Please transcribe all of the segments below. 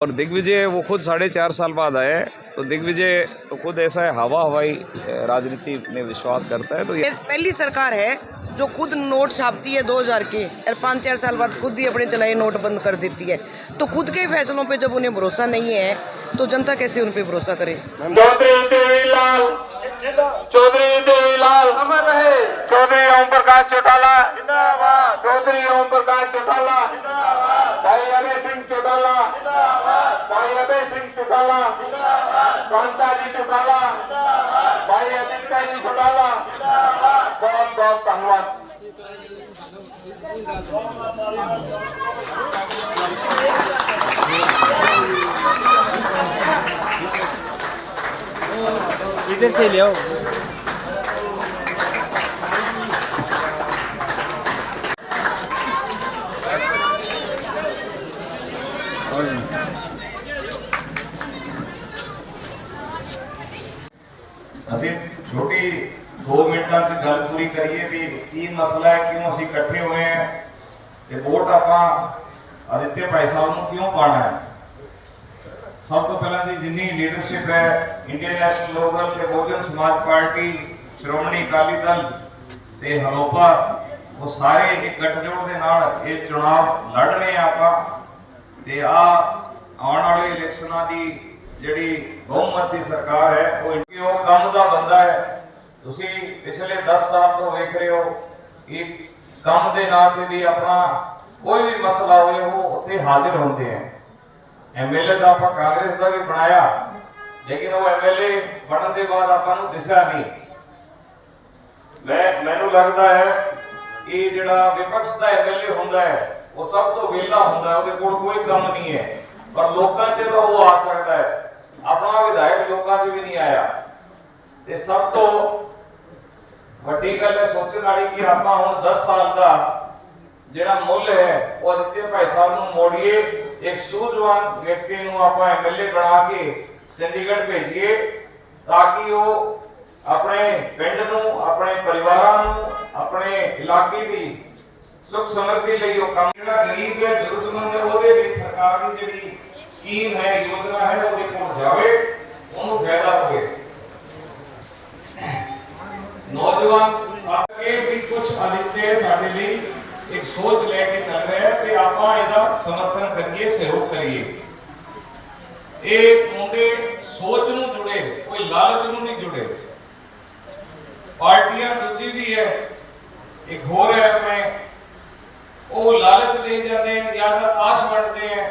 और दिग्विजय वो खुद 4.5 साल बाद आए, तो दिग्विजय तो खुद ऐसा है हवाई राजनीति में विश्वास करता है। तो ये पहली सरकार है जो खुद नोट छापती है 2000 के और 5-4 साल बाद खुद ही अपने चलाए नोट बंद कर देती है। तो खुद के फैसलों पे जब उन्हें भरोसा नहीं है तो जनता कैसे उन पे भरोसा करे। चौधरी देवीलाल अमर रहे। चौधरी ओम प्रकाश चौटाला जिंदाबाद। चौधरी ओम प्रकाश चौटाला जिंदाबाद। भाई अभय सिंह चौटाला जिंदाबाद। भाई अभय सिंह चौटाला जिंदाबाद। कांता जी चौटाला जिंदाबाद। भाई आदित्य जी चौटाला जिंदाबाद। बहुत बहुत धन्यवाद। इधर से ले आओ। ਅਸੀਂ ਛੋਟੀ 2 ਮਿੰਟਾਂ 'ਚ ਗੱਲ ਪੂਰੀ ਕਰੀਏ ਵੀ ਕੀ ਮਸਲਾ ਹੈ, ਕਿਉਂ ਅਸੀਂ ਇਕੱਠੇ ਹੋਏ ਹਾਂ ਤੇ ਵੋਟ ਆਪਾਂ ਆਦਿੱਤਿਆ ਭਾਈ ਸਾਹਿਬ ਨੂੰ ਕਿਉਂ ਪਾਣਾ ਹੈ। ਸਭ ਤੋਂ ਪਹਿਲਾਂ ਦੀ ਜਿੰਨੀ ਲੀਡਰਸ਼ਿਪ ਹੈ ਇੰਡੀਅਨ ਨੈਸ਼ਨਲ ਲੋਕਦਲ ਤੇ ਬਹੁਜਨ ਸਮਾਜ ਪਾਰਟੀ, ਸ਼੍ਰੋਮਣੀ ਅਕਾਲੀ ਦਲ ਤੇ ਹਲੋਪਾ, ਉਹ ਸਾਰੇ ਇੱਕ ਗੱਠਜੋੜ ਦੇ ਨਾਲ ਇਹ ਚੁਣਾਵ ਲੜ ਰਹੇ ਆ ਆਪਾਂ। ਤੇ ਆਉਣ ਵਾਲੇ ਇਲੈਕਸ਼ਨਾਂ ਦੀ ਜਿਹੜੀ ਬਹੁਮਤ ਦੀ ਸਰਕਾਰ ਹੈ ਉਹ ਕੰਮ ਦਾ ਬੰਦਾ ਹੈ। ਤੁਸੀਂ ਪਿਛਲੇ 10 ਸਾਲ ਤੋਂ ਵੇਖ ਰਹੇ ਹੋ ਕਿ ਕੰਮ ਦੇ ਨਾਂ ਤੇ ਵੀ ਆਪਣਾ ਕੋਈ ਵੀ ਮਸਲਾ ਹੋਵੇ ਉਹ ਉੱਥੇ ਹਾਜ਼ਰ ਹੁੰਦੇ ਹੈ। ਐਮਐਲਏ ਦਾ ਆਪਾਂ ਕਾਂਗਰਸ ਦਾ ਵੀ ਬਣਾਇਆ, ਲੇਕਿਨ ਉਹ ਐਮਐਲਏ ਬਣਨ ਦੇ ਬਾਅਦ ਆਪਾਂ ਨੂੰ ਦਿਸਿਆ ਨਹੀਂ। ਮੈਨੂੰ ਲੱਗਦਾ ਹੈ ਕਿ ਜਿਹੜਾ ਵਿਪਕਸ਼ ਦਾ ਐਮਐਲਏ ਹੁੰਦਾ ਹੈ ਉਹ ਸਭ ਤੋਂ ਵਿਹਲਾ ਹੁੰਦਾ ਹੈ, ਉਹਦੇ ਕੋਲ ਕੋਈ ਕੰਮ ਨਹੀਂ ਹੈ, ਪਰ ਲੋਕਾਂ 'ਚ ਤਾਂ ਉਹ ਆ ਸਕਦਾ ਹੈ। ਆਪਣਾ ਵਿਧਾਇਕ ਲੋਕਾਂ 'ਚ ਵੀ ਨਹੀਂ ਆਇਆ। ਤੇ ਸਭ ਤੋਂ ਵੱਡੀ ਗੱਲ ਹੈ ਸੋਚਣ ਵਾਲੀ ਕਿ ਆਪਾਂ ਹੁਣ 10 ਸਾਲ ਦਾ ਜਿਹੜਾ ਮੁੱਲ ਹੈ ਉਹ ਆਦਿੱਤਿਆ ਭਾਈ ਸਾਹਿਬ ਨੂੰ ਮੋੜੀਏ। ਇੱਕ ਸੂਝਵਾਨ ਵਿਅਕਤੀ ਨੂੰ ਆਪਾਂ ਐਮਐਲਏ ਬਣਾ ਕੇ ਚੰਡੀਗੜ੍ਹ ਭੇਜੀਏ ਤਾਂ ਕਿ ਉਹ ਆਪਣੇ ਪਿੰਡ ਨੂੰ, ਆਪਣੇ ਪਰਿਵਾਰਾਂ ਨੂੰ, ਆਪਣੇ ਇਲਾਕੇ ਦੀ ਸੁਖ ਸਮਰਿੱਧੀ ਲਈ ਉਹ ਕੰਮ ਜਿਹੜਾ ਗਰੀਬ ਹੈ, ਜ਼ਰੂਰਤਮੰਦ ਹੈ, ਉਹਦੇ ਲਈ ਸਰਕਾਰ ਦੀ ਜਿਹੜੀ ਸਕੀਮ ਹੈ, ਯੋਜਨਾ ਹੈ, ਉਹਦੇ ਕੋਲ ਜਾਵੇ, ਉਹਨੂੰ ਫਾਇਦਾ ਹੋਵੇ। ਨੌਜਵਾਨ ਸਾਡੇ ਵੀ ਕੁਝ ਆਦਿੱਤਿਆ ਸਾਡੇ ਲਈ ਇੱਕ ਸੋਚ ਲੈ ਕੇ ਚੱਲ ਰਿਹਾ ਹੈ ਤੇ ਆਪਾਂ ਇਹਦਾ ਸਮਰਥਨ ਕਰੀਏ, ਸਹਿਯੋਗ ਕਰੀਏ। ਇਹ ਮੁੰਡੇ ਸੋਚ ਨੂੰ ਜੁੜੇ, ਕੋਈ ਲਾਲਚ ਨੂੰ ਨਹੀਂ ਜੁੜੇ। ਪਾਰਟੀਆਂ ਦੂਜੀ ਵੀ ਹੈ, ਇੱਕ ਹੋਰ ਹੈ ਆਪਣੇ, ਉਹ ਲਾਲਚ ਲੈ ਜਾਂਦੇ हैं, ਜਾਂ ਤਾਂ ਤਾਸ਼ ਵੰਡਦੇ हैं,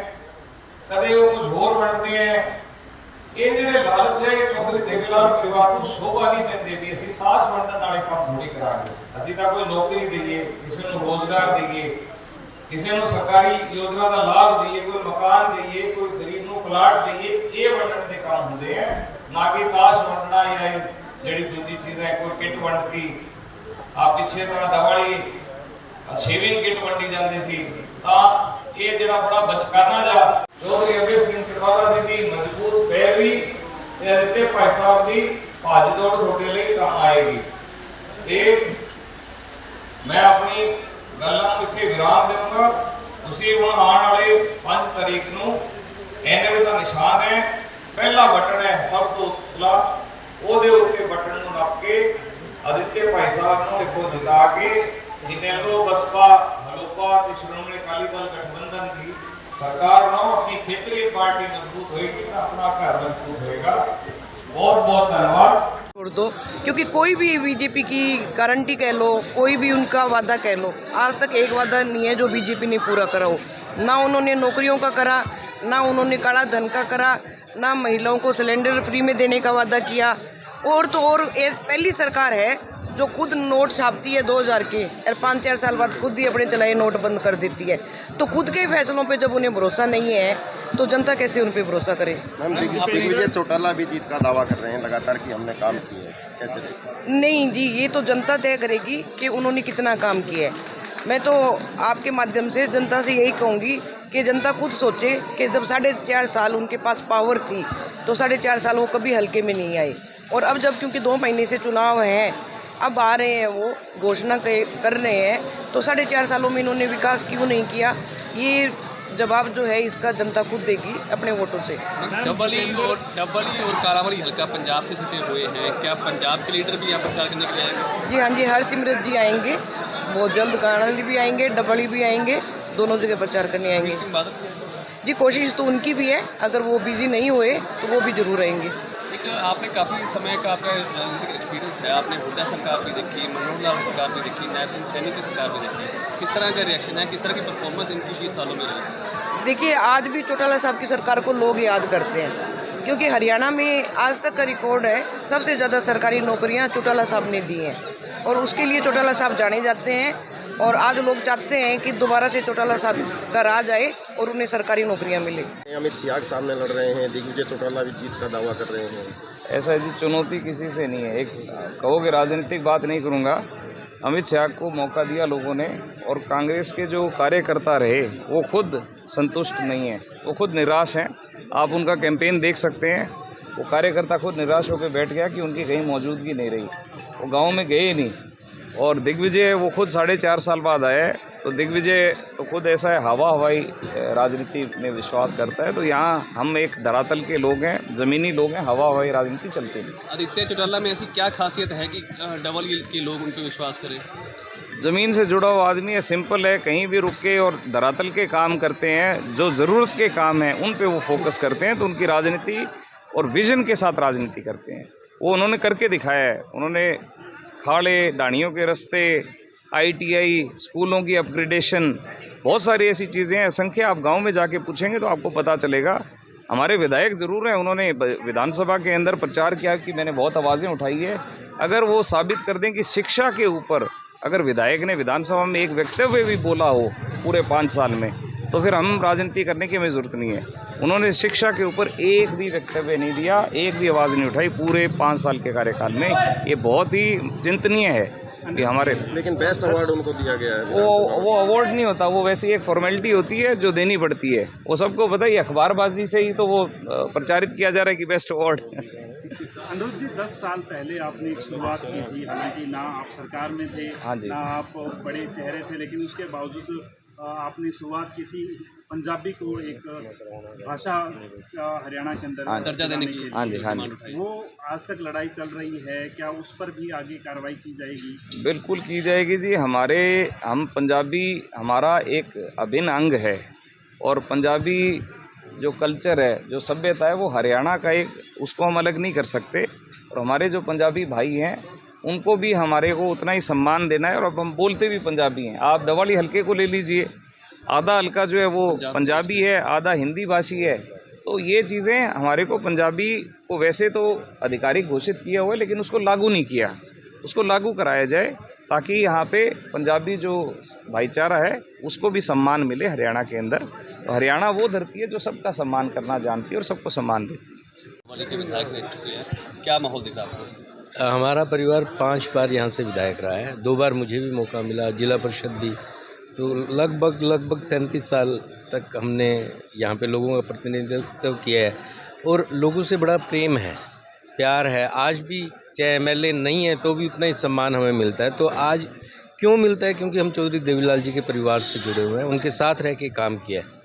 ਕਦੇ ਉਹ ਕੁਝ ਹੋਰ ਵੰਡਦੇ हैं। ਇਹ ਜਿਹੜੇ ਲਾਲਚ ਹੈ ਇਹ ਚੌਧਰੀ ਦੇਵੀਲਾਲ ਪਰਿਵਾਰ ਨੂੰ ਸ਼ੋਭਾ ਨਹੀਂ ਦਿੰਦੇ ਵੀ ਅਸੀਂ ਤਾਸ਼ ਵੰਡਣ ਵਾਲੇ ਕੰਮ ਥੋੜੀ ਕਰਾਂਗੇ। ਅਸੀਂ ਤਾਂ ਕੋਈ ਨੌਕਰੀ ਦੇਈਏ, ਕਿਸੇ ਨੂੰ ਰੋਜ਼ਗਾਰ ਦੇਈਏ, ਕਿਸੇ ਨੂੰ ਸਰਕਾਰੀ ਯੋਜਨਾ ਦਾ ਲਾਭ ਦੇਈਏ, ਕੋਈ ਮਕਾਨ ਦੇਈਏ, ਕੋਈ ਗਰੀਬ ਨੂੰ ਪਲਾਟ ਦੇਈਏ। ਇਹ ਵੰਡਣ ਦੇ ਕੰਮ ਹੁੰਦੇ ਆ, ਨਾ ਕਿ ਤਾਸ਼ ਵੰਡਣਾ ਜਾਂ ਜਿਹੜੀ ਦੂਜੀ ਚੀਜ਼ ਹੈ ਕੋਈ ਕਿੱਟ ਵੰਡਤੀ। ਆ ਪਿੱਛੇ ਤਾਂ ਦੀਵਾਲੀ ਸ਼ੇਵਿੰਗ ਕਿੱਟ ਵੰਡੀ ਜਾਂਦੀ ਸੀ। ਤਾਂ ਇਹ ਜਿਹੜਾ ਬੜਾ ਬਚਕਾਨਾ ਜਾ ਚੌਧਰੀ ਅਭੈ ਸਿੰਘ ਚੌਟਾਲਾ ਜੀ ਦੀ ਮਜ਼ਬੂਤ ਪੈਰਵੀ ਤੇ ਆਦਿੱਤਿਆ ਭਾਈ ਸਾਹਿਬ ਦੀ ਭੱਜ ਦੌੜ ਤੁਹਾਡੇ ਲਈ ਕੰਮ ਆਏਗੀ। ਤੇ ਮੈਂ ਆਪਣੀ ਗੱਲਾਂ ਨੂੰ ਇੱਥੇ ਵਿਰਾਮ ਦੇਵਾਂਗਾ। ਤੁਸੀਂ ਹੁਣ ਆਉਣ ਵਾਲੇ 5 ਤਾਰੀਖ ਨੂੰ ਐਨਵੇ ਦਾ ਨਿਸ਼ਾਨ ਹੈ, ਪਹਿਲਾ ਬਟਨ ਹੈ ਸਭ ਤੋਂ ਉੱਤਲਾ, ਉਹਦੇ ਉੱਤੇ ਬਟਨ ਨੂੰ ਨੱਪ ਕੇ ਆਦਿੱਤਿਆ ਭਾਈ ਸਾਹਿਬ ਨੂੰ ਇੱਥੋਂ ਜਿਤਾ ਕੇ जिनेरो बसपा, हलोपा ਤੇ ਸ਼੍ਰੋਮਣੀ ਅਕਾਲੀ ਦਲ गठबंधन की सरकार बनाओ, अपनी क्षेत्रीय पार्टी मजबूत होगी तो अपना घर मजबूत होएगा। बहुत बहुत धन्यवाद। छोड़ दो, क्योंकि कोई भी बीजेपी की गारंटी कह लो, कोई भी उनका वादा कह लो, आज तक एक वादा नहीं है जो बीजेपी ने पूरा करा हो। ना उन्होंने नौकरियों का करा, ना उन्होंने काला धन का करा, ना महिलाओं को सिलेंडर फ्री में देने का वादा किया। और तो और पहली सरकार है जो खुद नोट छापती है 2000 के और 5-4 साल बाद खुद ही अपने चलाए नोट बंद कर देती है। तो खुद के फैसलों पे जब उन्हें भरोसा नहीं है तो जनता कैसे उन पे भरोसा करे। मैम दिग्विजय चौटाला भी जीत का दावा कर रहे हैं लगातार कि हमने काम किए हैं, कैसे देखते? नहीं जी, ये तो जनता तय करेगी कि उन्होंने कितना काम किया है। मैं तो आपके माध्यम से जनता से यही कहूँगी कि जनता खुद सोचे कि जब 4.5 साल उनके पास पावर थी तो 4.5 साल वो कभी हल्के में नहीं आए। और अब जब क्योंकि 2 महीने से चुनाव हैं, अब आ रहे हैं, वो घोषणा कर रहे हैं, तो 4.5 सालों में इन्होंने विकास क्यों नहीं किया। ये जवाब जो है इसका जनता खुद देगी अपने वोटों से। डबली और कालावरी हल्का पंजाब से सटे हुए हैं, क्या पंजाब के लीडर भी यहाँ प्रचार करने के लिए आएंगे? जी हाँ जी, हरसिमरत जी आएंगे, बहुत जल्द कालावरी भी आएंगे, डबली भी आएंगे, दोनों जगह प्रचार करने आएंगे। सिंह बादल जी कोशिश तो उनकी भी है, अगर वो बिजी नहीं हुए तो वो भी जरूर आएंगे। एक आपने काफ़ी समय का आपका राजनीतिक एक्सपीरियंस है, आपने हुड्डा सरकार भी देखी, मनोहर लाल सरकार भी देखी, नायब सिंह सैनी की सरकार भी देखी, किस तरह का रिएक्शन है, किस तरह की परफॉर्मेंस इनकी 20 सालों में रही? देखिए आज भी चौटाला साहब की सरकार को लोग याद करते हैं, क्योंकि हरियाणा में आज तक का रिकॉर्ड है सबसे ज़्यादा सरकारी नौकरियां चौटाला साहब ने दी हैं और उसके लिए चौटाला साहब जाने जाते हैं। और आज लोग चाहते हैं कि दोबारा से चौटाला साहब का राज आए और उन्हें सरकारी नौकरियां मिले। अमित शाह के सामने लड़ रहे हैं, दिग्विजय चौटाला भी जीत का दावा कर रहे हैं। ऐसा है जी, चुनौती किसी से नहीं है। एक कहोगे राजनीतिक बात नहीं करूँगा, अमित शाह को मौका दिया लोगों ने और कांग्रेस के जो कार्यकर्ता रहे वो खुद संतुष्ट नहीं हैं, वो खुद निराश हैं। आप उनका कैंपेन देख सकते हैं, वो कार्यकर्ता खुद निराश होकर बैठ गया कि उनकी कहीं मौजूदगी नहीं रही, वो गांव में गए ही नहीं। और दिग्विजय वो खुद 4.5 साल बाद आए, तो दिग्विजय तो खुद ऐसा है हवा हवाई राजनीति में विश्वास करता है। तो यहाँ हम एक धरातल के लोग हैं, ज़मीनी लोग हैं, हवा हवाई राजनीति चलती नहीं। आदित्य चौटाला में ऐसी क्या खासियत है कि डबल के लोग उन पर विश्वास करें? ज़मीन से जुड़ा हुआ आदमी है, सिंपल है, कहीं भी रुक के और धरातल के काम करते हैं, जो ज़रूरत के काम हैं उन पे वो फोकस करते हैं। तो उनकी राजनीति और विजन के साथ राजनीति करते हैं, वो उन्होंने करके दिखाया है। उन्होंने खाड़े डाणियों के रास्ते, ITI, स्कूलों की अपग्रेडेशन, बहुत सारी ऐसी चीज़ें हैं, असंख्य। आप गांव में जाके पूछेंगे तो आपको पता चलेगा। हमारे विधायक ज़रूर हैं, उन्होंने विधानसभा के अंदर प्रचार किया कि मैंने बहुत आवाज़ें उठाई है। अगर वो साबित कर दें कि शिक्षा के ऊपर अगर विधायक ने विधानसभा में एक वक्तव्य भी बोला हो पूरे 5 साल में, तो फिर हम राजनीति करने की हमें ज़रूरत नहीं है। उन्होंने शिक्षा के ऊपर एक भी वक्तव्य नहीं दिया, एक भी आवाज़ नहीं उठाई पूरे 5 साल के कार्यकाल में। ये बहुत ही चिंतनीय है कि हमारे। लेकिन बेस्ट अवार्ड उनको दिया गया है। वो अवार्ड नहीं होता, वो वैसी एक फॉर्मेलिटी होती है जो देनी पड़ती है। वो सबको पता ही, अखबारबाजी से ही तो वो प्रचारित किया जा रहा है कि बेस्ट अवार्ड। अनुज जी, 10 साल पहले आपने एक शुरुआत की थी, हालांकि ना आप सरकार में थे, हाँ जी, ना आप बड़े चेहरे थे, लेकिन उसके बावजूद आपने शुरुआत की थी पंजाबी को एक भाषा हरियाणा के अंदर दर्जा देने की। हाँ जी, वो आज तक लड़ाई चल रही है, क्या उस पर भी आगे कार्रवाई की जाएगी? बिल्कुल की जाएगी जी। हम पंजाबी हमारा एक अभिन्न अंग है और पंजाबी जो कल्चर है, जो सभ्यता है, वो हरियाणा का एक, उसको हम अलग नहीं कर सकते। और हमारे जो पंजाबी भाई हैं उनको भी हमारे को उतना ही सम्मान देना है। और अब हम बोलते भी पंजाबी हैं। आप दवाली हल्के को ले लीजिए, आधा हल्का जो है वो पंजाबी है, आधा हिंदी भाषी है। तो ये चीज़ें हमारे को, पंजाबी को वैसे तो आधिकारिक घोषित किया हुआ है, लेकिन उसको लागू नहीं किया, उसको लागू कराया जाए ताकि यहाँ पे पंजाबी जो भाईचारा है उसको भी सम्मान मिले हरियाणा के अंदर। तो हरियाणा वो धरती है जो सबका सम्मान करना जानती है और सबको सम्मान देती है। के विधायक रह चुके हैं, क्या माहौल दिखा आपको? हमारा परिवार 5 बार यहाँ से विधायक रहा है, 2 बार मुझे भी मौका मिला, जिला परिषद भी। तो लगभग 37 साल तक हमने यहाँ पे लोगों का प्रतिनिधित्व किया है और लोगों से बड़ा प्रेम है, प्यार है। आज भी चाहे MLA नहीं है तो भी उतना ही सम्मान हमें मिलता है। तो आज क्यों मिलता है? क्योंकि हम चौधरी देवीलाल जी के परिवार से जुड़े हुए हैं, उनके साथ रह के काम किया है।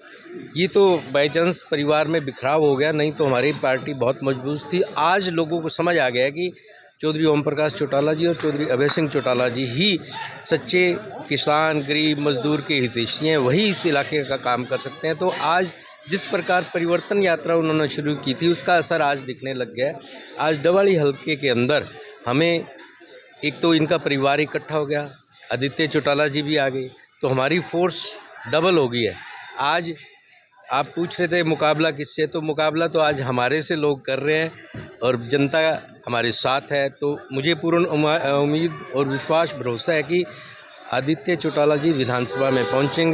ये तो बाई चांस परिवार में बिखराव हो गया, नहीं तो हमारी पार्टी बहुत मजबूत थी। आज लोगों को समझ आ गया है कि चौधरी ओम प्रकाश चौटाला जी और चौधरी अभय सिंह चौटाला जी ही सच्चे किसान, गरीब, मजदूर के हितैषी हैं, वही इस इलाके का काम कर सकते हैं। तो आज जिस प्रकार परिवर्तन यात्रा उन्होंने शुरू की थी उसका असर आज दिखने लग गया है। आज डवाली हल्के के अंदर हमें एक तो इनका परिवार इकट्ठा हो गया, आदित्य चौटाला जी भी आ गए, तो हमारी फोर्स डबल हो गई है। आज आप पूछ रहे थे मुकाबला किससे, तो मुकाबला तो आज हमारे से लोग कर रहे हैं और जनता हमारे साथ है। तो मुझे पूर्ण उम्मीद और विश्वास भरोसा है कि आदित्य चौटाला जी विधानसभा में पहुंचेंगे।